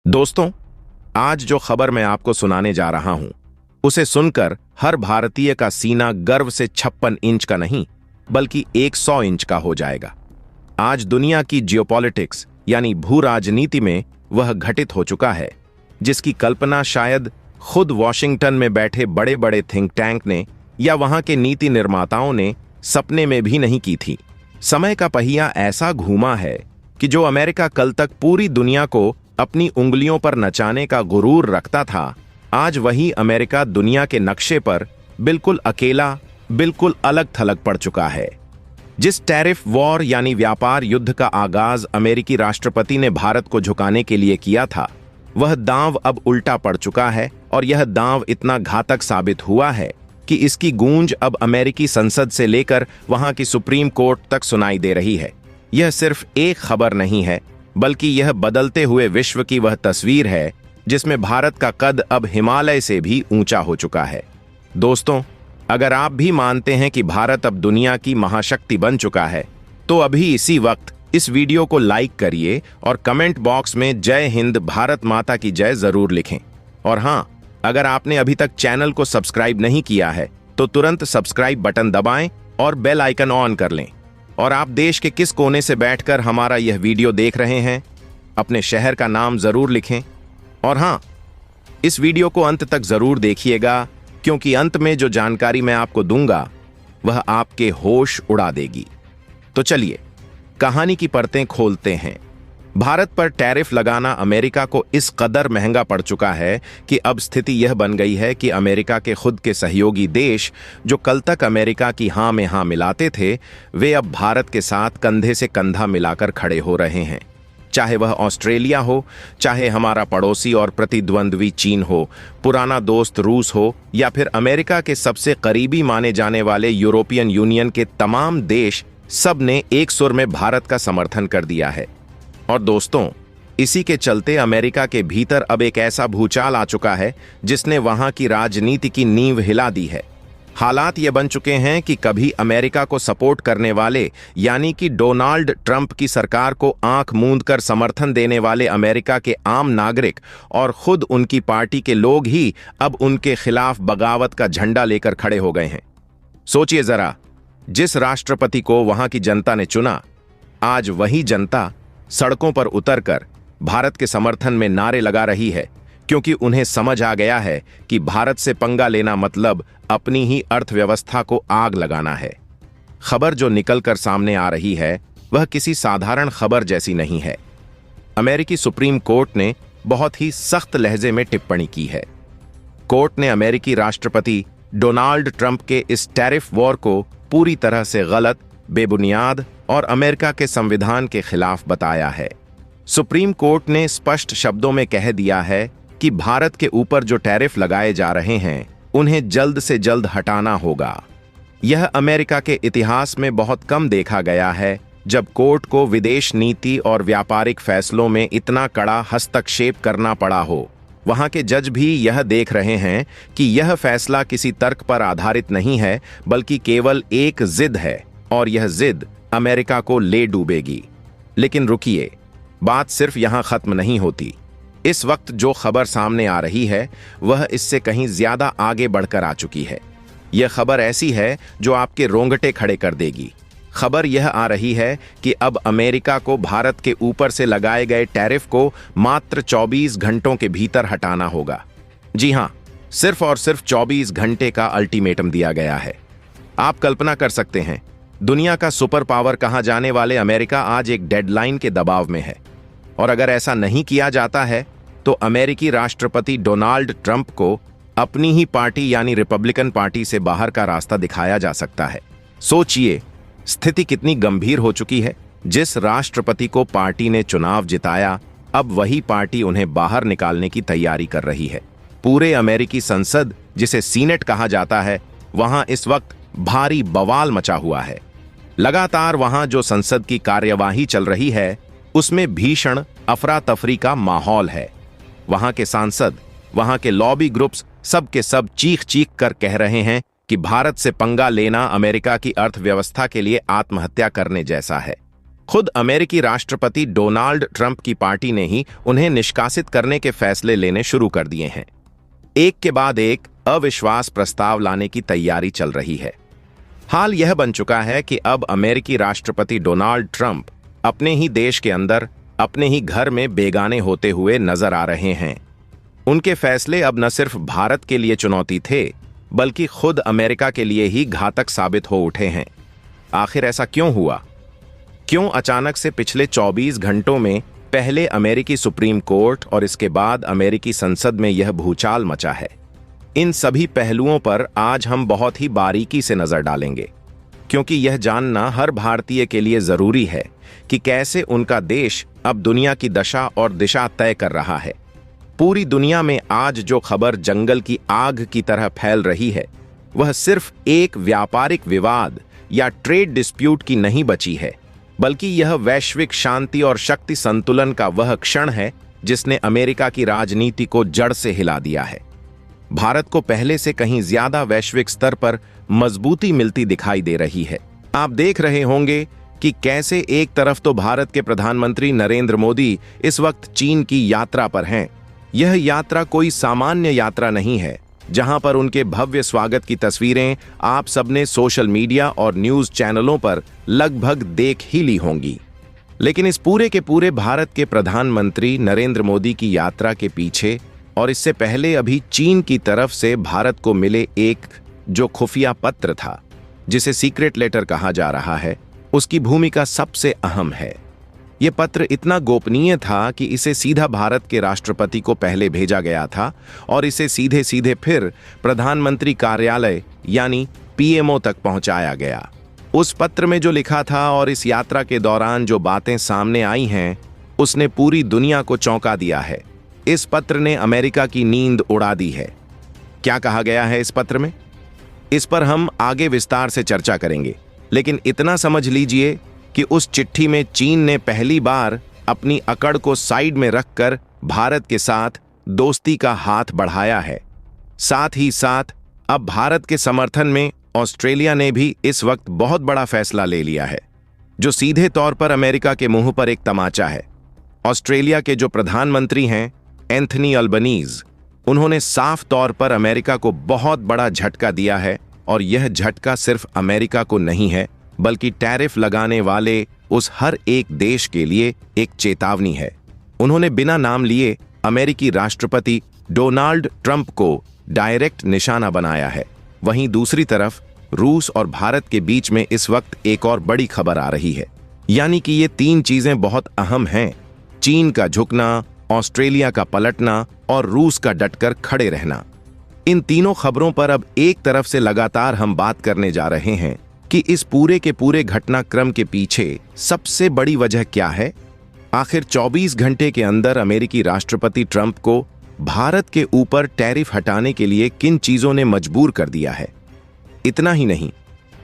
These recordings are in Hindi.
दोस्तों, आज जो खबर मैं आपको सुनाने जा रहा हूं, उसे सुनकर हर भारतीय का सीना गर्व से 56 इंच का नहीं, बल्कि 100 इंच का हो जाएगा। आज दुनिया की जियोपॉलिटिक्स यानी भू राजनीति में वह घटित हो चुका है, जिसकी कल्पना शायद खुद वॉशिंगटन में बैठे बड़े बड़े थिंक टैंक ने या वहां के नीति निर्माताओं ने सपने में भी नहीं की थी। समय का पहिया ऐसा घूमा है कि जो अमेरिका कल तक पूरी दुनिया को अपनी उंगलियों पर नचाने का गुरूर रखता था, आज वही अमेरिका दुनिया के नक्शे पर बिल्कुल अकेला, बिल्कुल अलग थलग पड़ चुका है। जिस टैरिफ वॉर यानी व्यापार युद्ध का आगाज अमेरिकी राष्ट्रपति ने भारत को झुकाने के लिए किया था, वह दांव अब उल्टा पड़ चुका है और यह दांव इतना घातक साबित हुआ है कि इसकी गूंज अब अमेरिकी संसद से लेकर वहां की सुप्रीम कोर्ट तक सुनाई दे रही है। यह सिर्फ एक खबर नहीं है, बल्कि यह बदलते हुए विश्व की वह तस्वीर है जिसमें भारत का कद अब हिमालय से भी ऊंचा हो चुका है। दोस्तों, अगर आप भी मानते हैं कि भारत अब दुनिया की महाशक्ति बन चुका है, तो अभी इसी वक्त इस वीडियो को लाइक करिए और कमेंट बॉक्स में जय हिंद, भारत माता की जय जरूर लिखें। और हां, अगर आपने अभी तक चैनल को सब्सक्राइब नहीं किया है तो तुरंत सब्सक्राइब बटन दबाएं और बेल आइकन ऑन कर लें। और आप देश के किस कोने से बैठकर हमारा यह वीडियो देख रहे हैं, अपने शहर का नाम जरूर लिखें। और हां, इस वीडियो को अंत तक जरूर देखिएगा, क्योंकि अंत में जो जानकारी मैं आपको दूंगा वह आपके होश उड़ा देगी। तो चलिए कहानी की परतें खोलते हैं। भारत पर टैरिफ लगाना अमेरिका को इस कदर महंगा पड़ चुका है कि अब स्थिति यह बन गई है कि अमेरिका के खुद के सहयोगी देश, जो कल तक अमेरिका की हां में हां मिलाते थे, वे अब भारत के साथ कंधे से कंधा मिलाकर खड़े हो रहे हैं। चाहे वह ऑस्ट्रेलिया हो, चाहे हमारा पड़ोसी और प्रतिद्वंद्वी चीन हो, पुराना दोस्त रूस हो, या फिर अमेरिका के सबसे करीबी माने जाने वाले यूरोपियन यूनियन के तमाम देश, सब ने एक सुर में भारत का समर्थन कर दिया है। और दोस्तों, इसी के चलते अमेरिका के भीतर अब एक ऐसा भूचाल आ चुका है जिसने वहां की राजनीति की नींव हिला दी है। हालात ये बन चुके हैं कि कभी अमेरिका को सपोर्ट करने वाले यानी कि डोनाल्ड ट्रंप की सरकार को आंख मूंद कर समर्थन देने वाले अमेरिका के आम नागरिक और खुद उनकी पार्टी के लोग ही अब उनके खिलाफ बगावत का झंडा लेकर खड़े हो गए हैं। सोचिए जरा, जिस राष्ट्रपति को वहां की जनता ने चुना, आज वही जनता सड़कों पर उतरकर भारत के समर्थन में नारे लगा रही है, क्योंकि उन्हें समझ आ गया है कि भारत से पंगा लेना मतलब अपनी ही अर्थव्यवस्था को आग लगाना है। खबर जो निकलकर सामने आ रही है वह किसी साधारण खबर जैसी नहीं है। अमेरिकी सुप्रीम कोर्ट ने बहुत ही सख्त लहजे में टिप्पणी की है। कोर्ट ने अमेरिकी राष्ट्रपति डोनाल्ड ट्रंप के इस टैरिफ वॉर को पूरी तरह से गलत, बेबुनियाद और अमेरिका के संविधान के खिलाफ बताया है। सुप्रीम कोर्ट ने स्पष्ट शब्दों में कह दिया है कि भारत के ऊपर जो टैरिफ लगाए जा रहे हैं, उन्हें जल्द से जल्द हटाना होगा। यह अमेरिका के इतिहास में बहुत कम देखा गया है जब कोर्ट को विदेश नीति और व्यापारिक फैसलों में इतना कड़ा हस्तक्षेप करना पड़ा हो। वहां के जज भी यह देख रहे हैं कि यह फैसला किसी तर्क पर आधारित नहीं है, बल्कि केवल एक जिद है, और यह जिद अमेरिका को ले डूबेगी। लेकिन रुकिए, बात सिर्फ यहां खत्म नहीं होती। इस वक्त जो खबर सामने आ रही है वह इससे कहीं ज्यादा आगे बढ़कर आ चुकी है। यह खबर ऐसी है जो आपके रोंगटे खड़े कर देगी। खबर यह आ रही है कि अब अमेरिका को भारत के ऊपर से लगाए गए टैरिफ को मात्र 24 घंटों के भीतर हटाना होगा। जी हां, सिर्फ और सिर्फ 24 घंटे का अल्टीमेटम दिया गया है। आप कल्पना कर सकते हैं, दुनिया का सुपर पावर कहा जाने वाले अमेरिका आज एक डेडलाइन के दबाव में है, और अगर ऐसा नहीं किया जाता है तो अमेरिकी राष्ट्रपति डोनाल्ड ट्रंप को अपनी ही पार्टी यानी रिपब्लिकन पार्टी से बाहर का रास्ता दिखाया जा सकता है। सोचिए, स्थिति कितनी गंभीर हो चुकी है। जिस राष्ट्रपति को पार्टी ने चुनाव जिताया, अब वही पार्टी उन्हें बाहर निकालने की तैयारी कर रही है। पूरे अमेरिकी संसद, जिसे सीनेट कहा जाता है, वहां इस वक्त भारी बवाल मचा हुआ है। लगातार वहां जो संसद की कार्यवाही चल रही है, उसमें भीषण अफरा तफरी का माहौल है। वहां के सांसद, वहां के लॉबी ग्रुप्स सब के सब चीख चीख कर कह रहे हैं कि भारत से पंगा लेना अमेरिका की अर्थव्यवस्था के लिए आत्महत्या करने जैसा है। खुद अमेरिकी राष्ट्रपति डोनाल्ड ट्रंप की पार्टी ने ही उन्हें निष्कासित करने के फैसले लेने शुरू कर दिए हैं। एक के बाद एक अविश्वास प्रस्ताव लाने की तैयारी चल रही है। हाल यह बन चुका है कि अब अमेरिकी राष्ट्रपति डोनाल्ड ट्रंप अपने ही देश के अंदर अपने ही घर में बेगाने होते हुए नजर आ रहे हैं। उनके फैसले अब न सिर्फ भारत के लिए चुनौती थे, बल्कि खुद अमेरिका के लिए ही घातक साबित हो उठे हैं। आखिर ऐसा क्यों हुआ? क्यों अचानक से पिछले 24 घंटों में पहले अमेरिकी सुप्रीम कोर्ट और इसके बाद अमेरिकी संसद में यह भूचाल मचा है? इन सभी पहलुओं पर आज हम बहुत ही बारीकी से नजर डालेंगे, क्योंकि यह जानना हर भारतीय के लिए जरूरी है कि कैसे उनका देश अब दुनिया की दशा और दिशा तय कर रहा है। पूरी दुनिया में आज जो खबर जंगल की आग की तरह फैल रही है, वह सिर्फ एक व्यापारिक विवाद या ट्रेड डिस्प्यूट की नहीं बची है, बल्कि यह वैश्विक शांति और शक्ति संतुलन का वह क्षण है जिसने अमेरिका की राजनीति को जड़ से हिला दिया है। भारत को पहले से कहीं ज्यादा वैश्विक स्तर पर मजबूती मिलती दिखाई दे रही है। आप देख रहे होंगे कि कैसे एक तरफ तो भारत के प्रधानमंत्री नरेंद्र मोदी इस वक्त चीन की यात्रा पर हैं। यह यात्रा कोई सामान्य यात्रा नहीं है, जहां पर उनके भव्य स्वागत की तस्वीरें आप सबने सोशल मीडिया और न्यूज चैनलों पर लगभग देख ही ली होंगी। लेकिन इस पूरे के पूरे भारत के प्रधानमंत्री नरेंद्र मोदी की यात्रा के पीछे और इससे पहले अभी चीन की तरफ से भारत को मिले एक जो खुफिया पत्र था, जिसे सीक्रेट लेटर कहा जा रहा है, उसकी भूमिका सबसे अहम है। यह पत्र इतना गोपनीय था कि इसे सीधा भारत के राष्ट्रपति को पहले भेजा गया था और इसे सीधे सीधे फिर प्रधानमंत्री कार्यालय यानी पीएमओ तक पहुंचाया गया। उस पत्र में जो लिखा था और इस यात्रा के दौरान जो बातें सामने आई हैं, उसने पूरी दुनिया को चौंका दिया है। इस पत्र ने अमेरिका की नींद उड़ा दी है। क्या कहा गया है इस पत्र में? इस पर हम आगे विस्तार से चर्चा करेंगे, लेकिन इतना समझ लीजिए कि उस चिट्ठी में चीन ने पहली बार अपनी अकड़ को साइड में रखकर भारत के साथ दोस्ती का हाथ बढ़ाया है। साथ ही साथ अब भारत के समर्थन में ऑस्ट्रेलिया ने भी इस वक्त बहुत बड़ा फैसला ले लिया है, जो सीधे तौर पर अमेरिका के मुंह पर एक तमाचा है। ऑस्ट्रेलिया के जो प्रधानमंत्री हैं एंथनी अल्बनीज, उन्होंने साफ तौर पर अमेरिका को बहुत बड़ा झटका दिया है, और यह झटका सिर्फ अमेरिका को नहीं है, बल्कि टैरिफ लगाने वाले उस हर एक देश के लिए एक चेतावनी है। उन्होंने बिना नाम लिए अमेरिकी राष्ट्रपति डोनाल्ड ट्रंप को डायरेक्ट निशाना बनाया है। वहीं दूसरी तरफ रूस और भारत के बीच में इस वक्त एक और बड़ी खबर आ रही है, यानी कि ये तीन चीजें बहुत अहम हैं: चीन का झुकना, ऑस्ट्रेलिया का पलटना और रूस का डटकर खड़े रहना। इन तीनों खबरों पर अब एक तरफ से लगातार हम बात करने जा रहे हैं कि इस पूरे के पूरे घटनाक्रम के पीछे सबसे बड़ी वजह क्या है। आखिर 24 घंटे के अंदर अमेरिकी राष्ट्रपति ट्रंप को भारत के ऊपर टैरिफ हटाने के लिए किन चीजों ने मजबूर कर दिया है? इतना ही नहीं,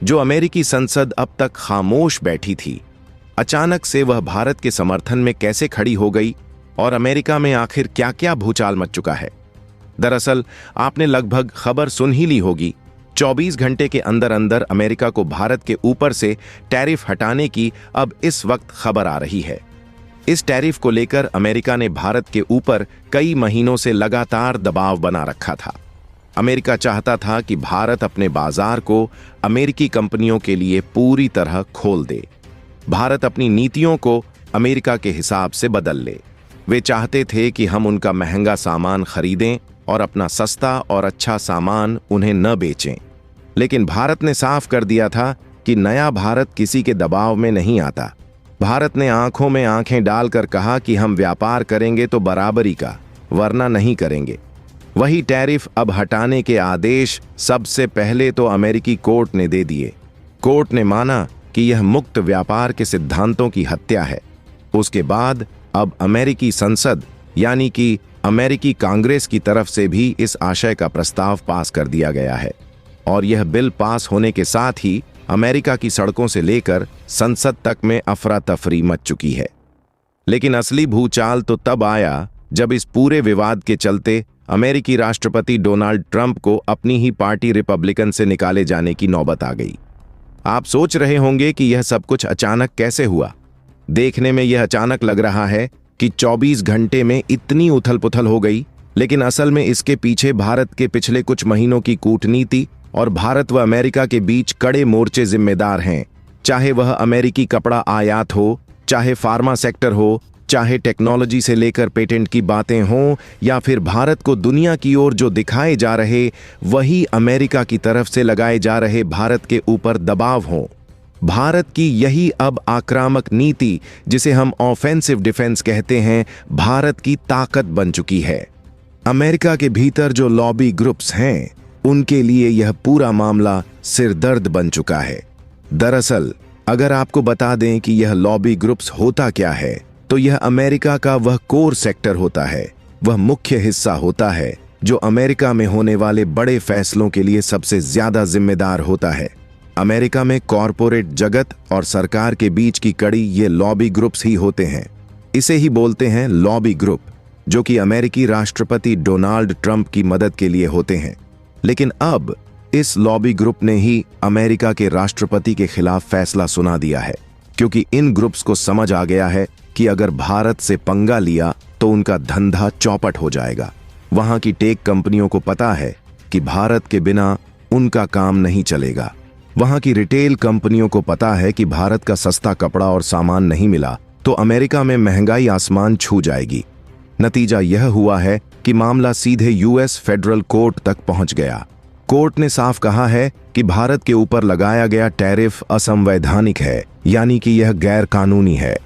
जो अमेरिकी संसद अब तक खामोश बैठी थी, अचानक से वह भारत के समर्थन में कैसे खड़ी हो गई, और अमेरिका में आखिर क्या क्या भूचाल मच चुका है। दरअसल आपने लगभग खबर सुन ही ली होगी, 24 घंटे के अंदर अंदर अमेरिका को भारत के ऊपर से टैरिफ हटाने की अब इस वक्त खबर आ रही है। इस टैरिफ को लेकर अमेरिका ने भारत के ऊपर कई महीनों से लगातार दबाव बना रखा था। अमेरिका चाहता था कि भारत अपने बाजार को अमेरिकी कंपनियों के लिए पूरी तरह खोल दे। भारत अपनी नीतियों को अमेरिका के हिसाब से बदल ले। वे चाहते थे कि हम उनका महंगा सामान खरीदें और अपना सस्ता और अच्छा सामान उन्हें न बेचें। लेकिन भारत ने साफ कर दिया था कि नया भारत किसी के दबाव में नहीं आता। भारत ने आंखों में आंखें डालकर कहा कि हम व्यापार करेंगे तो बराबरी का, वरना नहीं करेंगे। वही टैरिफ अब हटाने के आदेश सबसे पहले तो अमेरिकी कोर्ट ने दे दिए। कोर्ट ने माना कि यह मुक्त व्यापार के सिद्धांतों की हत्या है। उसके बाद अब अमेरिकी संसद यानी कि अमेरिकी कांग्रेस की तरफ से भी इस आशय का प्रस्ताव पास कर दिया गया है, और यह बिल पास होने के साथ ही अमेरिका की सड़कों से लेकर संसद तक में अफरा तफरी मच चुकी है। लेकिन असली भूचाल तो तब आया जब इस पूरे विवाद के चलते अमेरिकी राष्ट्रपति डोनाल्ड ट्रंप को अपनी ही पार्टी रिपब्लिकन से निकाले जाने की नौबत आ गई। आप सोच रहे होंगे कि यह सब कुछ अचानक कैसे हुआ। देखने में यह अचानक लग रहा है कि 24 घंटे में इतनी उथल पुथल हो गई, लेकिन असल में इसके पीछे भारत के पिछले कुछ महीनों की कूटनीति और भारत व अमेरिका के बीच कड़े मोर्चे जिम्मेदार हैं। चाहे वह अमेरिकी कपड़ा आयात हो, चाहे फार्मा सेक्टर हो, चाहे टेक्नोलॉजी से लेकर पेटेंट की बातें हों, या फिर भारत को दुनिया की ओर जो दिखाए जा रहे वही अमेरिका की तरफ से लगाए जा रहे भारत के ऊपर दबाव हों। भारत की यही अब आक्रामक नीति, जिसे हम ऑफेंसिव डिफेंस कहते हैं, भारत की ताकत बन चुकी है। अमेरिका के भीतर जो लॉबी ग्रुप्स हैं, उनके लिए यह पूरा मामला सिरदर्द बन चुका है। दरअसल अगर आपको बता दें कि यह लॉबी ग्रुप्स होता क्या है, तो यह अमेरिका का वह कोर सेक्टर होता है, वह मुख्य हिस्सा होता है जो अमेरिका में होने वाले बड़े फैसलों के लिए सबसे ज्यादा जिम्मेदार होता है। अमेरिका में कॉरपोरेट जगत और सरकार के बीच की कड़ी ये लॉबी ग्रुप्स ही होते हैं। इसे ही बोलते हैं लॉबी ग्रुप, जो कि अमेरिकी राष्ट्रपति डोनाल्ड ट्रंप की मदद के लिए होते हैं। लेकिन अब इस लॉबी ग्रुप ने ही अमेरिका के राष्ट्रपति के खिलाफ फैसला सुना दिया है, क्योंकि इन ग्रुप्स को समझ आ गया है कि अगर भारत से पंगा लिया तो उनका धंधा चौपट हो जाएगा। वहां की टेक कंपनियों को पता है कि भारत के बिना उनका काम नहीं चलेगा। वहां की रिटेल कंपनियों को पता है कि भारत का सस्ता कपड़ा और सामान नहीं मिला तो अमेरिका में महंगाई आसमान छू जाएगी। नतीजा यह हुआ है कि मामला सीधे यूएस फेडरल कोर्ट तक पहुंच गया। कोर्ट ने साफ कहा है कि भारत के ऊपर लगाया गया टैरिफ असंवैधानिक है, यानी कि यह गैर कानूनी है।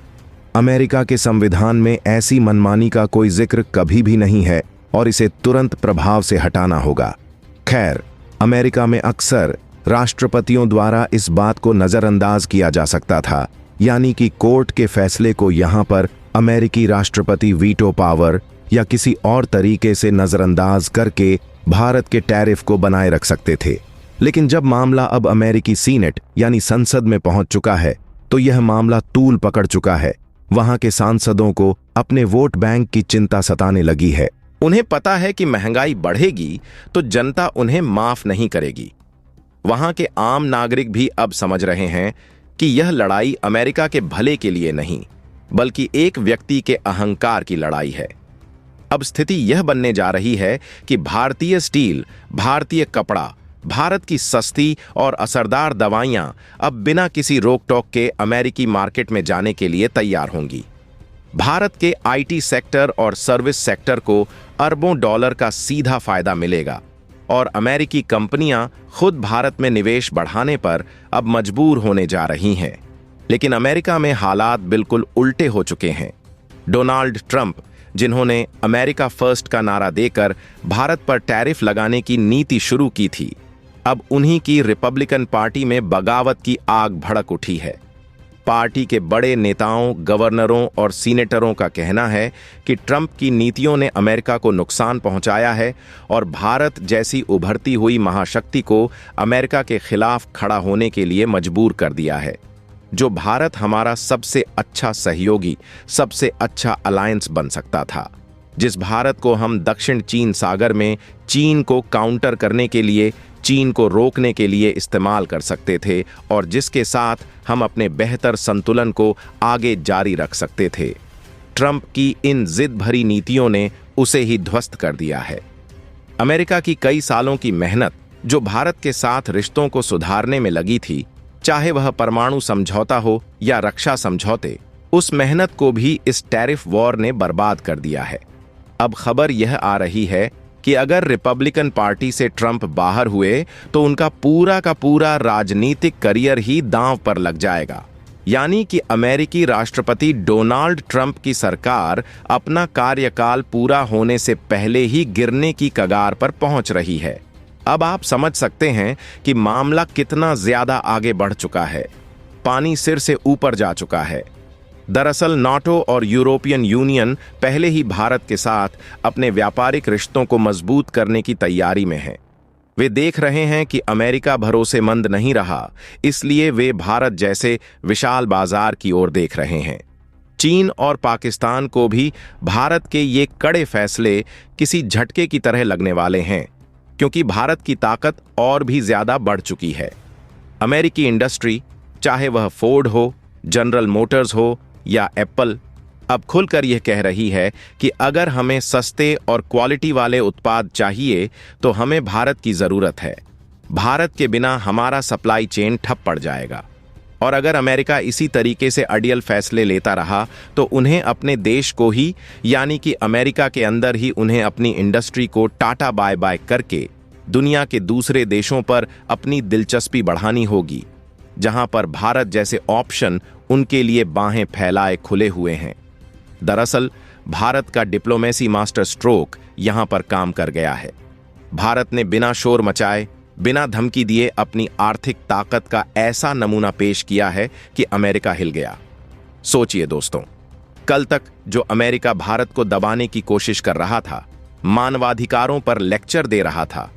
अमेरिका के संविधान में ऐसी मनमानी का कोई जिक्र कभी भी नहीं है और इसे तुरंत प्रभाव से हटाना होगा। खैर, अमेरिका में अक्सर राष्ट्रपतियों द्वारा इस बात को नजरअंदाज किया जा सकता था, यानी कि कोर्ट के फैसले को यहां पर अमेरिकी राष्ट्रपति वीटो पावर या किसी और तरीके से नजरअंदाज करके भारत के टैरिफ को बनाए रख सकते थे। लेकिन जब मामला अब अमेरिकी सीनेट यानी संसद में पहुंच चुका है, तो यह मामला तूल पकड़ चुका है। वहां के सांसदों को अपने वोट बैंक की चिंता सताने लगी है। उन्हें पता है कि महंगाई बढ़ेगी तो जनता उन्हें माफ नहीं करेगी। वहां के आम नागरिक भी अब समझ रहे हैं कि यह लड़ाई अमेरिका के भले के लिए नहीं, बल्कि एक व्यक्ति के अहंकार की लड़ाई है। अब स्थिति यह बनने जा रही है कि भारतीय स्टील, भारतीय कपड़ा, भारत की सस्ती और असरदार दवाइयां अब बिना किसी रोक टोक के अमेरिकी मार्केट में जाने के लिए तैयार होंगी। भारत के आईटी सेक्टर और सर्विस सेक्टर को अरबों डॉलर का सीधा फायदा मिलेगा और अमेरिकी कंपनियां खुद भारत में निवेश बढ़ाने पर अब मजबूर होने जा रही हैं। लेकिन अमेरिका में हालात बिल्कुल उल्टे हो चुके हैं। डोनाल्ड ट्रंप, जिन्होंने अमेरिका फर्स्ट का नारा देकर भारत पर टैरिफ लगाने की नीति शुरू की थी, अब उन्हीं की रिपब्लिकन पार्टी में बगावत की आग भड़क उठी है। पार्टी के बड़े नेताओं, गवर्नरों और सीनेटरों का कहना है कि ट्रंप की नीतियों ने अमेरिका को नुकसान पहुंचाया है और भारत जैसी उभरती हुई महाशक्ति को अमेरिका के खिलाफ खड़ा होने के लिए मजबूर कर दिया है। जो भारत हमारा सबसे अच्छा सहयोगी, सबसे अच्छा अलायंस बन सकता था, जिस भारत को हम दक्षिण चीन सागर में चीन को काउंटर करने के लिए, चीन को रोकने के लिए इस्तेमाल कर सकते थे और जिसके साथ हम अपने बेहतर संतुलन को आगे जारी रख सकते थे। ट्रंप की इन जिद भरी नीतियों ने उसे ही ध्वस्त कर दिया है। अमेरिका की कई सालों की मेहनत जो भारत के साथ रिश्तों को सुधारने में लगी थी, चाहे वह परमाणु समझौता हो या रक्षा समझौते, उस मेहनत को भी इस टैरिफ वॉर ने बर्बाद कर दिया है। अब खबर यह आ रही है कि अगर रिपब्लिकन पार्टी से ट्रंप बाहर हुए तो उनका पूरा का पूरा राजनीतिक करियर ही दांव पर लग जाएगा। यानी कि अमेरिकी राष्ट्रपति डोनाल्ड ट्रंप की सरकार अपना कार्यकाल पूरा होने से पहले ही गिरने की कगार पर पहुंच रही है। अब आप समझ सकते हैं कि मामला कितना ज्यादा आगे बढ़ चुका है। पानी सिर से ऊपर जा चुका है। दरअसल नाटो और यूरोपियन यूनियन पहले ही भारत के साथ अपने व्यापारिक रिश्तों को मजबूत करने की तैयारी में हैं। वे देख रहे हैं कि अमेरिका भरोसेमंद नहीं रहा, इसलिए वे भारत जैसे विशाल बाजार की ओर देख रहे हैं। चीन और पाकिस्तान को भी भारत के ये कड़े फैसले किसी झटके की तरह लगने वाले हैं, क्योंकि भारत की ताकत और भी ज्यादा बढ़ चुकी है। अमेरिकी इंडस्ट्री, चाहे वह फोर्ड हो, जनरल मोटर्स हो या एप्पल अब खुलकर यह कह रही है कि अगर हमें सस्ते और क्वालिटी वाले उत्पाद चाहिए तो हमें भारत की जरूरत है। भारत के बिना हमारा सप्लाई चेन ठप पड़ जाएगा। और अगर अमेरिका इसी तरीके से अड़ियल फैसले लेता रहा तो उन्हें अपने देश को ही, यानी कि अमेरिका के अंदर ही उन्हें अपनी इंडस्ट्री को टाटा बाय बाय करके दुनिया के दूसरे देशों पर अपनी दिलचस्पी बढ़ानी होगी, जहां पर भारत जैसे ऑप्शन उनके लिए बाहें फैलाए खुले हुए हैं। दरअसल भारत का डिप्लोमेसी मास्टर स्ट्रोक यहां पर काम कर गया है। भारत ने बिना शोर मचाए, बिना धमकी दिए अपनी आर्थिक ताकत का ऐसा नमूना पेश किया है कि अमेरिका हिल गया। सोचिए दोस्तों, कल तक जो अमेरिका भारत को दबाने की कोशिश कर रहा था, मानवाधिकारों पर लेक्चर दे रहा था,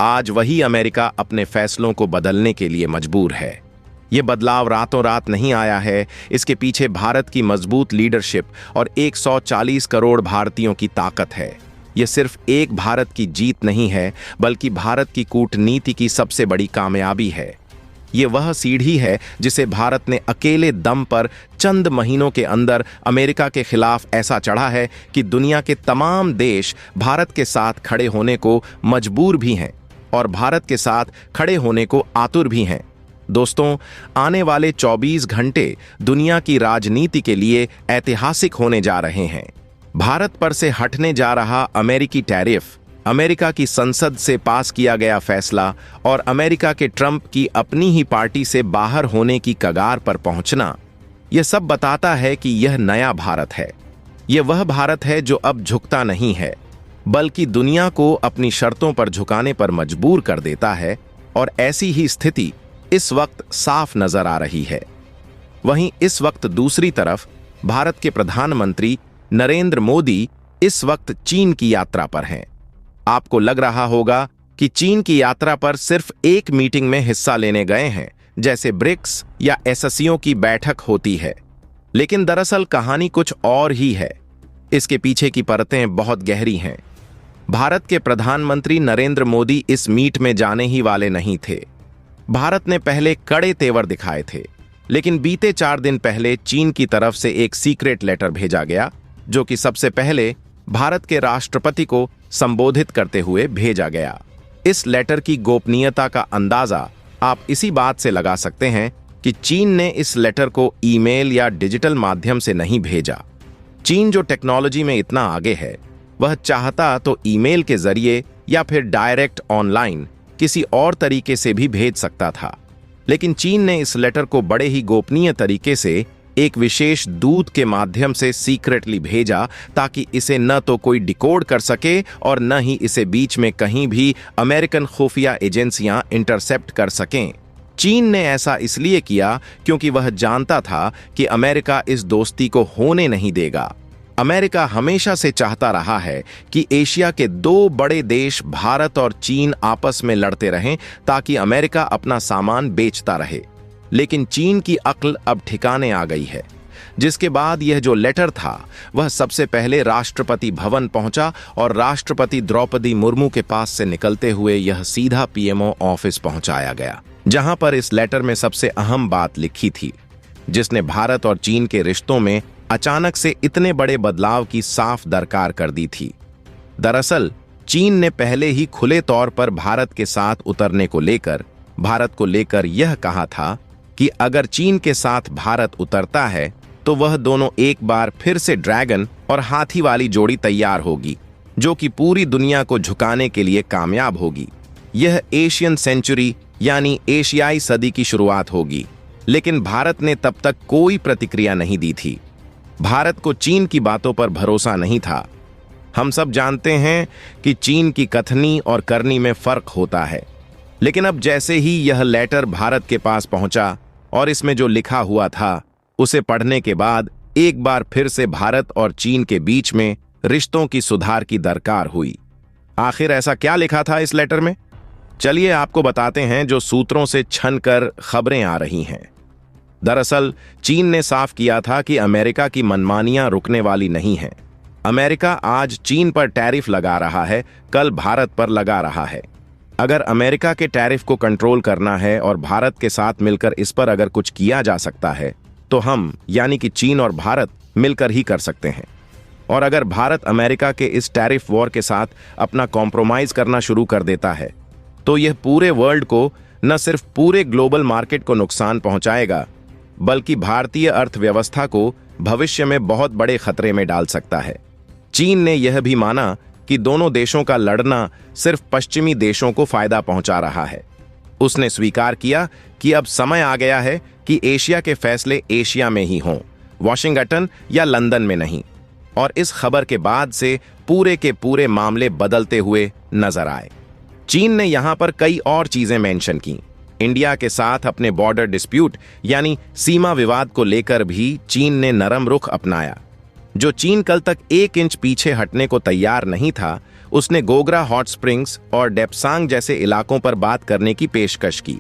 आज वही अमेरिका अपने फैसलों को बदलने के लिए मजबूर है। यह बदलाव रातों रात नहीं आया है। इसके पीछे भारत की मजबूत लीडरशिप और 140 करोड़ भारतीयों की ताकत है। यह सिर्फ एक भारत की जीत नहीं है, बल्कि भारत की कूटनीति की सबसे बड़ी कामयाबी है। यह वह सीढ़ी है जिसे भारत ने अकेले दम पर चंद महीनों के अंदर अमेरिका के खिलाफ ऐसा चढ़ा है कि दुनिया के तमाम देश भारत के साथ खड़े होने को मजबूर भी हैं और भारत के साथ खड़े होने को आतुर भी हैं। दोस्तों, आने वाले 24 घंटे दुनिया की राजनीति के लिए ऐतिहासिक होने जा रहे हैं। भारत पर से हटने जा रहा अमेरिकी टैरिफ, अमेरिका की संसद से पास किया गया फैसला और अमेरिका के ट्रंप की अपनी ही पार्टी से बाहर होने की कगार पर पहुंचना, यह सब बताता है कि यह नया भारत है। यह वह भारत है जो अब झुकता नहीं है, बल्कि दुनिया को अपनी शर्तों पर झुकाने पर मजबूर कर देता है। और ऐसी ही स्थिति इस वक्त साफ नजर आ रही है। वहीं इस वक्त दूसरी तरफ भारत के प्रधानमंत्री नरेंद्र मोदी इस वक्त चीन की यात्रा पर हैं। आपको लग रहा होगा कि चीन की यात्रा पर सिर्फ एक मीटिंग में हिस्सा लेने गए हैं, जैसे ब्रिक्स या एससीओ की बैठक होती है। लेकिन दरअसल कहानी कुछ और ही है। इसके पीछे की परतें बहुत गहरी हैं। भारत के प्रधानमंत्री नरेंद्र मोदी इस मीट में जाने ही वाले नहीं थे। भारत ने पहले कड़े तेवर दिखाए थे, लेकिन बीते 4 दिन पहले चीन की तरफ से एक सीक्रेट लेटर भेजा गया, जो कि सबसे पहले भारत के राष्ट्रपति को संबोधित करते हुए भेजा गया। इस लेटर की गोपनीयता का अंदाजा आप इसी बात से लगा सकते हैं कि चीन ने इस लेटर को ईमेल या डिजिटल माध्यम से नहीं भेजा। चीन जो टेक्नोलॉजी में इतना आगे है, वह चाहता तो ईमेल के जरिए या फिर डायरेक्ट ऑनलाइन किसी और तरीके से भी भेज सकता था। लेकिन चीन ने इस लेटर को बड़े ही गोपनीय तरीके से एक विशेष दूत के माध्यम से सीक्रेटली भेजा, ताकि इसे न तो कोई डिकोड कर सके और न ही इसे बीच में कहीं भी अमेरिकन खुफिया एजेंसियां इंटरसेप्ट कर सकें। चीन ने ऐसा इसलिए किया क्योंकि वह जानता था कि अमेरिका इस दोस्ती को होने नहीं देगा। अमेरिका हमेशा से चाहता रहा है कि एशिया के 2 बड़े देश भारत और चीन आपस में लड़ते रहें, ताकि अमेरिका अपना सामान बेचता रहे। लेकिन चीन की अक्ल अब ठिकाने आ गई है, जिसके बाद यह जो लेटर था वह सबसे पहले राष्ट्रपति भवन पहुंचा और राष्ट्रपति द्रौपदी मुर्मू के पास से निकलते हुए यह सीधा पीएमओ ऑफिस पहुंचाया गया, जहां पर इस लेटर में सबसे अहम बात लिखी थी, जिसने भारत और चीन के रिश्तों में अचानक से इतने बड़े बदलाव की साफ दरकार कर दी थी। दरअसल चीन ने पहले ही खुले तौर पर भारत के साथ उतरने को लेकर भारत को लेकर यह कहा था कि अगर चीन के साथ भारत उतरता है तो वह दोनों एक बार फिर से ड्रैगन और हाथी वाली जोड़ी तैयार होगी, जो कि पूरी दुनिया को झुकाने के लिए कामयाब होगी। यह एशियन सेंचुरी यानी एशियाई सदी की शुरुआत होगी। लेकिन भारत ने तब तक कोई प्रतिक्रिया नहीं दी थी। भारत को चीन की बातों पर भरोसा नहीं था। हम सब जानते हैं कि चीन की कथनी और करनी में फर्क होता है। लेकिन अब जैसे ही यह लेटर भारत के पास पहुंचा और इसमें जो लिखा हुआ था उसे पढ़ने के बाद एक बार फिर से भारत और चीन के बीच में रिश्तों की सुधार की दरकार हुई। आखिर ऐसा क्या लिखा था इस लेटर में? चलिए आपको बताते हैं जो सूत्रों से छनकर खबरें आ रही हैं। दरअसल चीन ने साफ किया था कि अमेरिका की मनमानियां रुकने वाली नहीं हैं। अमेरिका आज चीन पर टैरिफ लगा रहा है, कल भारत पर लगा रहा है। अगर अमेरिका के टैरिफ को कंट्रोल करना है और भारत के साथ मिलकर इस पर अगर कुछ किया जा सकता है तो हम यानी कि चीन और भारत मिलकर ही कर सकते हैं। और अगर भारत अमेरिका के इस टैरिफ वॉर के साथ अपना कॉम्प्रोमाइज करना शुरू कर देता है तो यह पूरे वर्ल्ड को, न सिर्फ पूरे ग्लोबल मार्केट को नुकसान पहुंचाएगा, बल्कि भारतीय अर्थव्यवस्था को भविष्य में बहुत बड़े खतरे में डाल सकता है। चीन ने यह भी माना कि दोनों देशों का लड़ना सिर्फ पश्चिमी देशों को फायदा पहुंचा रहा है। उसने स्वीकार किया कि अब समय आ गया है कि एशिया के फैसले एशिया में ही हों, वॉशिंगटन या लंदन में नहीं। और इस खबर के बाद से पूरे के पूरे मामले बदलते हुए नजर आए। चीन ने यहां पर कई और चीजें मेंशन की। इंडिया के साथ अपने बॉर्डर डिस्प्यूट यानी सीमा विवाद को लेकर भी चीन ने नरम रुख अपनाया। जो चीन कल तक 1 इंच पीछे हटने को तैयार नहीं था, उसने गोगरा हॉट स्प्रिंग्स और डेप्सांग जैसे इलाकों पर बात करने की पेशकश की।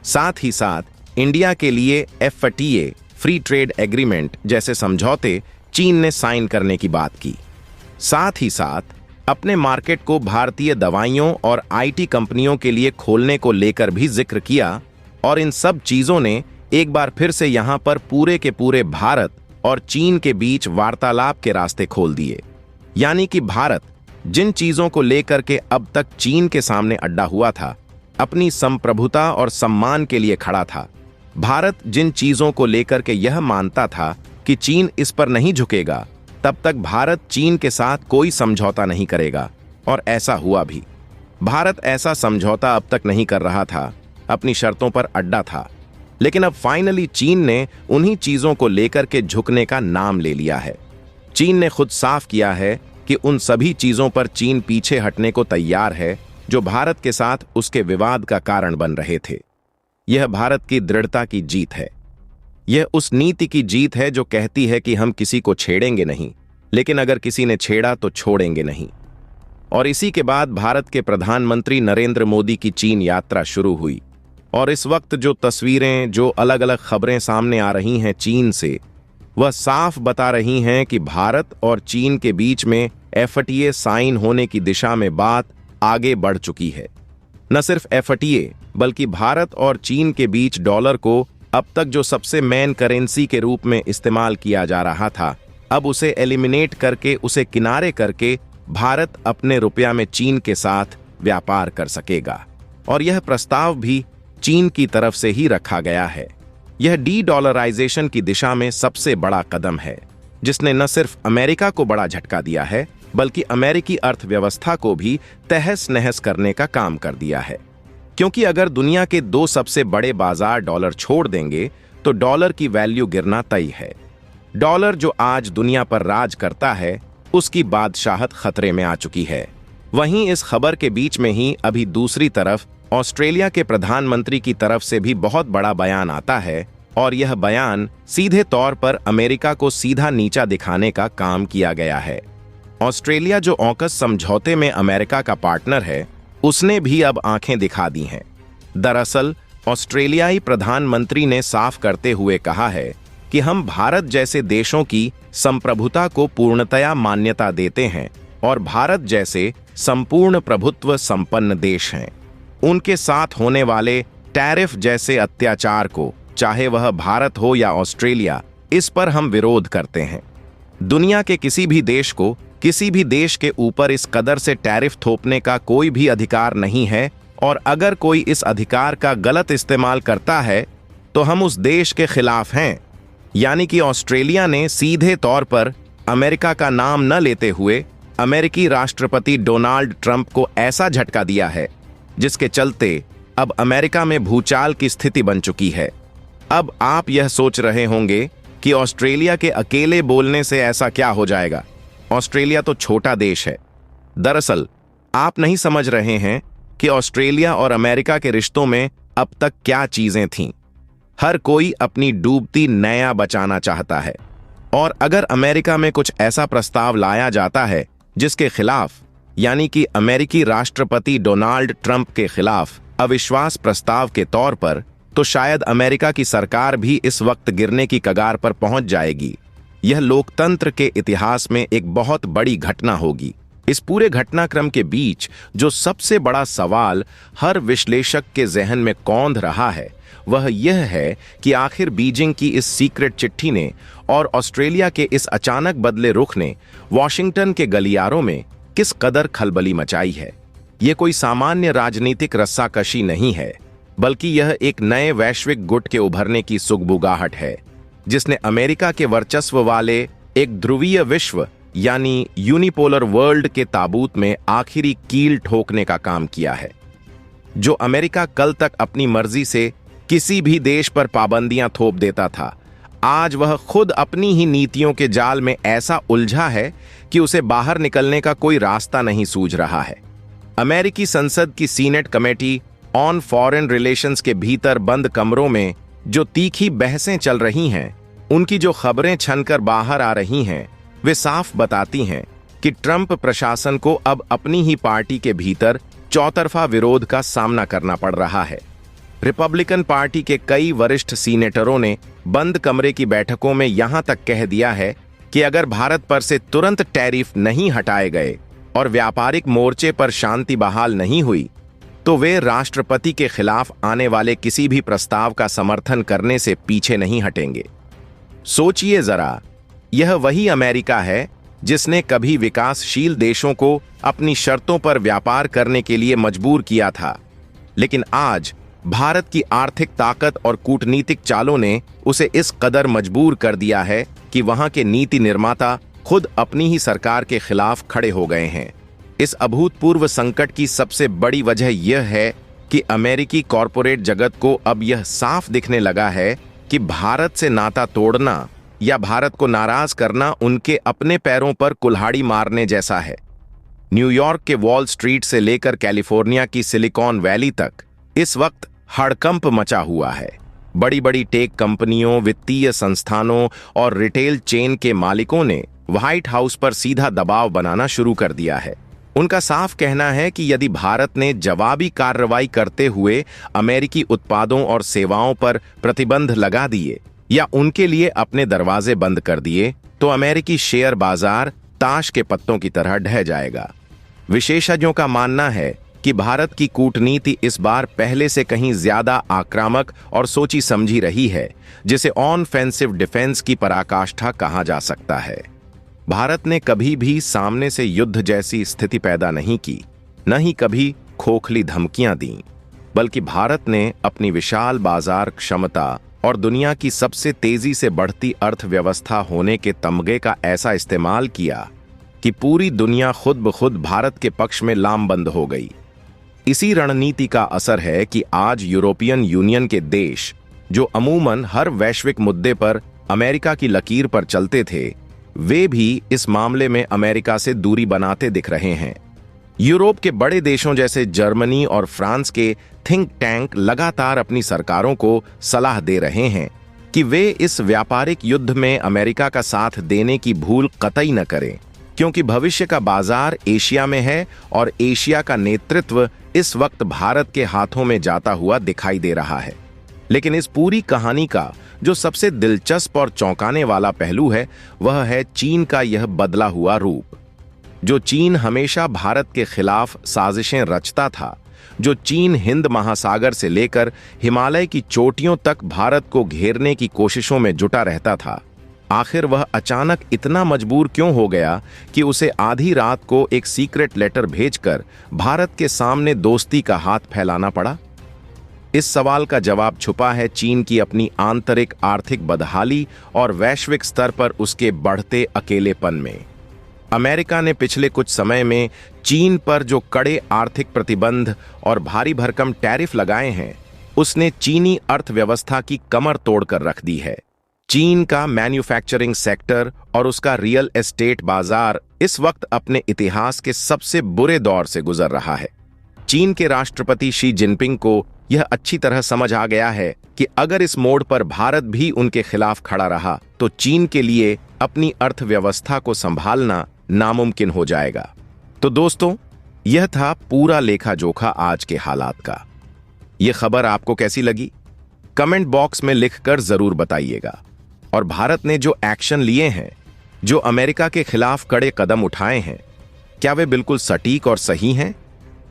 साथ ही साथ इंडिया के लिए FTA फ्री ट्रेड एग्रीमेंट जैसे समझौते चीन ने साइन करने की बात की। साथ ही साथ अपने मार्केट को भारतीय दवाइयों और IT कंपनियों के लिए खोलने को लेकर भी जिक्र किया। और इन सब चीजों ने एक बार फिर से यहां पर पूरे के पूरे भारत और चीन के बीच वार्तालाप के रास्ते खोल दिए। यानी कि भारत जिन चीजों को लेकर के अब तक चीन के सामने अड्डा हुआ था, अपनी संप्रभुता और सम्मान के लिए खड़ा था। भारत जिन चीजों को लेकर के यह मानता था कि चीन इस पर नहीं झुकेगा, तब तक भारत चीन के साथ कोई समझौता नहीं करेगा। और ऐसा हुआ भी। भारत ऐसा समझौता अब तक नहीं कर रहा था, अपनी शर्तों पर अड्डा था। लेकिन अब फाइनली चीन ने उन्हीं चीजों को लेकर के झुकने का नाम ले लिया है। चीन ने खुद साफ किया है कि उन सभी चीजों पर चीन पीछे हटने को तैयार है जो भारत के साथ उसके विवाद का कारण बन रहे थे। यह भारत की दृढ़ता की जीत है। यह उस नीति की जीत है जो कहती है कि हम किसी को छेड़ेंगे नहीं, लेकिन अगर किसी ने छेड़ा तो छोड़ेंगे नहीं। और इसी के बाद भारत के प्रधानमंत्री नरेंद्र मोदी की चीन यात्रा शुरू हुई। और इस वक्त जो तस्वीरें, जो अलग अलग खबरें सामने आ रही हैं चीन से, वह साफ बता रही हैं कि भारत और चीन के बीच में FTA साइन होने की दिशा में बात आगे बढ़ चुकी है। न सिर्फ FTA बल्कि भारत और चीन के बीच डॉलर को अब तक जो सबसे मेन करेंसी के रूप में इस्तेमाल किया जा रहा था, अब उसे एलिमिनेट करके, उसे किनारे करके भारत अपने रुपया में चीन के साथ व्यापार कर सकेगा। और यह प्रस्ताव भी चीन की तरफ से ही रखा गया है। यह डी-डॉलराइजेशन की दिशा में सबसे बड़ा कदम है, जिसने न सिर्फ अमेरिका को बड़ा झटका दिया है, बल्कि अमेरिकी अर्थव्यवस्था को भी तहस नहस करने का काम कर दिया है। क्योंकि अगर दुनिया के 2 सबसे बड़े बाजार डॉलर छोड़ देंगे तो डॉलर की वैल्यू गिरना तय है। डॉलर जो आज दुनिया पर राज करता है, उसकी बादशाहत खतरे में आ चुकी है। वहीं इस खबर के बीच में ही अभी दूसरी तरफ ऑस्ट्रेलिया के प्रधानमंत्री की तरफ से भी बहुत बड़ा बयान आता है। और यह बयान सीधे तौर पर अमेरिका को सीधा नीचा दिखाने का काम किया गया है। ऑस्ट्रेलिया जो ऑकस समझौते में अमेरिका का पार्टनर है, उसने भी अब आंखें दिखा दी हैं। दरअसल ऑस्ट्रेलियाई प्रधानमंत्री ने साफ करते हुए कहा है कि हम भारत जैसे देशों की संप्रभुता को पूर्णतया मान्यता देते हैं और भारत जैसे संपूर्ण प्रभुत्व संपन्न देश हैं। उनके साथ होने वाले टैरिफ जैसे अत्याचार को, चाहे वह भारत हो या ऑस्ट्रेलिया, इस पर हम विरोध करते हैं। दुनिया के किसी भी देश को, किसी भी देश के ऊपर इस कदर से टैरिफ थोपने का कोई भी अधिकार नहीं है। और अगर कोई इस अधिकार का गलत इस्तेमाल करता है तो हम उस देश के खिलाफ हैं। यानी कि ऑस्ट्रेलिया ने सीधे तौर पर अमेरिका का नाम न लेते हुए अमेरिकी राष्ट्रपति डोनाल्ड ट्रंप को ऐसा झटका दिया है, जिसके चलते अब अमेरिका में भूचाल की स्थिति बन चुकी है। अब आप यह सोच रहे होंगे कि ऑस्ट्रेलिया के अकेले बोलने से ऐसा क्या हो जाएगा। ऑस्ट्रेलिया तो छोटा देश है। दरअसल आप नहीं समझ रहे हैं कि ऑस्ट्रेलिया और अमेरिका के रिश्तों में अब तक क्या चीजें थीं। हर कोई अपनी डूबती नैया बचाना चाहता है। और अगर अमेरिका में कुछ ऐसा प्रस्ताव लाया जाता है जिसके खिलाफ, यानी कि अमेरिकी राष्ट्रपति डोनाल्ड ट्रंप के खिलाफ अविश्वास प्रस्ताव के तौर पर, तो शायद अमेरिका की सरकार भी इस वक्त गिरने की कगार पर पहुंच जाएगी। यह लोकतंत्र के इतिहास में एक बहुत बड़ी घटना होगी। इस पूरे घटनाक्रम के बीच जो सबसे बड़ा सवाल हर विश्लेषक के जहन में कौंध रहा है, वह यह है कि आखिर बीजिंग की इस सीक्रेट चिट्ठी ने और ऑस्ट्रेलिया के इस अचानक बदले रुख ने वॉशिंगटन के गलियारों में किस कदर खलबली मचाई है। यह कोई सामान्य राजनीतिक रस्साकशी नहीं है, बल्कि यह एक नए वैश्विक गुट के उभरने की सुगबुगाहट है, जिसने अमेरिका के वर्चस्व वाले एक ध्रुवीय विश्व यानी यूनिपोलर वर्ल्ड के ताबूत में आखिरी कील ठोकने का काम किया है। जो अमेरिका कल तक अपनी मर्जी से किसी भी देश पर पाबंदियां थोप देता था, आज वह खुद अपनी ही नीतियों के जाल में ऐसा उलझा है कि उसे बाहर निकलने का कोई रास्ता नहीं सूझ रहा है। अमेरिकी संसद की senate committee on foreign relations के भीतर बंद कमरों में जो तीखी बहसें चल रही हैं, उनकी जो खबरें छनकर बाहर आ रही हैं, वे साफ बताती हैं कि ट्रंप प्रशासन को अब अपनी ही पार्टी के भीतर चौतरफा विरोध का सामना करना पड़ रहा है। रिपब्लिकन पार्टी के कई वरिष्ठ सीनेटरों ने बंद कमरे की बैठकों में यहां तक कह दिया है कि अगर भारत पर से तुरंत टैरिफ नहीं हटाए गए और व्यापारिक मोर्चे पर शांति बहाल नहीं हुई, तो वे राष्ट्रपति के खिलाफ आने वाले किसी भी प्रस्ताव का समर्थन करने से पीछे नहीं हटेंगे। सोचिए जरा, यह वही अमेरिका है जिसने कभी विकासशील देशों को अपनी शर्तों पर व्यापार करने के लिए मजबूर किया था, लेकिन आज भारत की आर्थिक ताकत और कूटनीतिक चालों ने उसे इस कदर मजबूर कर दिया है कि वहां के नीति निर्माता खुद अपनी ही सरकार के खिलाफ खड़े हो गए हैं। इस अभूतपूर्व संकट की सबसे बड़ी वजह यह है कि अमेरिकी कॉरपोरेट जगत को अब यह साफ दिखने लगा है कि भारत से नाता तोड़ना या भारत को नाराज करना उनके अपने पैरों पर कुल्हाड़ी मारने जैसा है। न्यूयॉर्क के वॉल स्ट्रीट से लेकर कैलिफोर्निया की सिलिकॉन वैली तक इस वक्त हड़कंप मचा हुआ है। बड़ी बड़ी टेक कंपनियों, वित्तीय संस्थानों और रिटेल चेन के मालिकों ने व्हाइट हाउस पर सीधा दबाव बनाना शुरू कर दिया है। उनका साफ कहना है कि यदि भारत ने जवाबी कार्रवाई करते हुए अमेरिकी उत्पादों और सेवाओं पर प्रतिबंध लगा दिए या उनके लिए अपने दरवाजे बंद कर दिए, तो अमेरिकी शेयर बाजार ताश के पत्तों की तरह ढह जाएगा। विशेषज्ञों का मानना है कि भारत की कूटनीति इस बार पहले से कहीं ज्यादा आक्रामक और सोची समझी रही है, जिसे ऑनफेंसिव डिफेंस की पराकाष्ठा कहा जा सकता है। भारत ने कभी भी सामने से युद्ध जैसी स्थिति पैदा नहीं की, न ही कभी खोखली धमकियां दी, बल्कि भारत ने अपनी विशाल बाजार क्षमता और दुनिया की सबसे तेजी से बढ़ती अर्थव्यवस्था होने के तमगे का ऐसा इस्तेमाल किया कि पूरी दुनिया खुद ब खुद भारत के पक्ष में लामबंद हो गई। इसी रणनीति का असर है कि आज यूरोपियन यूनियन के देश, जो अमूमन हर वैश्विक मुद्दे पर अमेरिका की लकीर पर चलते थे, वे भी इस मामले में अमेरिका से दूरी बनाते दिख रहे हैं। यूरोप के बड़े देशों जैसे जर्मनी और फ्रांस के थिंक टैंक लगातार अपनी सरकारों को सलाह दे रहे हैं कि वे इस व्यापारिक युद्ध में अमेरिका का साथ देने की भूल कतई न करें, क्योंकि भविष्य का बाजार एशिया में है और एशिया का नेतृत्व इस वक्त भारत के हाथों में जाता हुआ दिखाई दे रहा है। लेकिन इस पूरी कहानी का जो सबसे दिलचस्प और चौंकाने वाला पहलू है, वह है चीन का यह बदला हुआ रूप। जो चीन हमेशा भारत के खिलाफ साजिशें रचता था, जो चीन हिंद महासागर से लेकर हिमालय की चोटियों तक भारत को घेरने की कोशिशों में जुटा रहता था, आखिर वह अचानक इतना मजबूर क्यों हो गया कि उसे आधी रात को एक सीक्रेट लेटर भेजकर भारत के सामने दोस्ती का हाथ फैलाना पड़ा? इस सवाल का जवाब छुपा है चीन की अपनी आंतरिक आर्थिक बदहाली और वैश्विक स्तर पर उसके बढ़ते अकेलेपन में। अमेरिका ने पिछले कुछ समय में चीन पर जो कड़े आर्थिक प्रतिबंध और भारी भरकम टैरिफ लगाए हैं, उसने चीनी अर्थव्यवस्था की कमर तोड़कर रख दी है। चीन का मैन्युफैक्चरिंग सेक्टर और उसका रियल एस्टेट बाजार इस वक्त अपने इतिहास के सबसे बुरे दौर से गुजर रहा है। चीन के राष्ट्रपति शी जिनपिंग को यह अच्छी तरह समझ आ गया है कि अगर इस मोड़ पर भारत भी उनके खिलाफ खड़ा रहा, तो चीन के लिए अपनी अर्थव्यवस्था को संभालना नामुमकिन हो जाएगा। तो दोस्तों, यह था पूरा लेखा जोखा आज के हालात का। यह खबर आपको कैसी लगी? कमेंट बॉक्स में लिखकर जरूर बताइएगा। और भारत ने जो एक्शन लिए हैं, जो अमेरिका के खिलाफ कड़े कदम उठाए हैं, क्या वे बिल्कुल सटीक और सही हैं?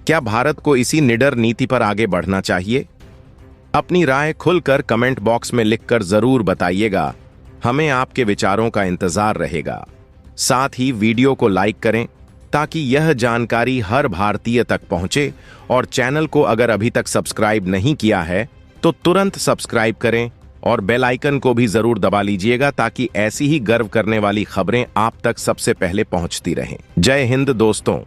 क्या भारत को इसी निडर नीति पर आगे बढ़ना चाहिए? अपनी राय खुलकर कमेंट बॉक्स में लिखकर जरूर बताइएगा। हमें आपके विचारों का इंतजार रहेगा। साथ ही वीडियो को लाइक करें ताकि यह जानकारी हर भारतीय तक पहुंचे, और चैनल को अगर अभी तक सब्सक्राइब नहीं किया है तो तुरंत सब्सक्राइब करें और बेल आइकन को भी जरूर दबा लीजिएगा ताकि ऐसी ही गर्व करने वाली खबरें आप तक सबसे पहले पहुंचती रहें। जय हिंद दोस्तों।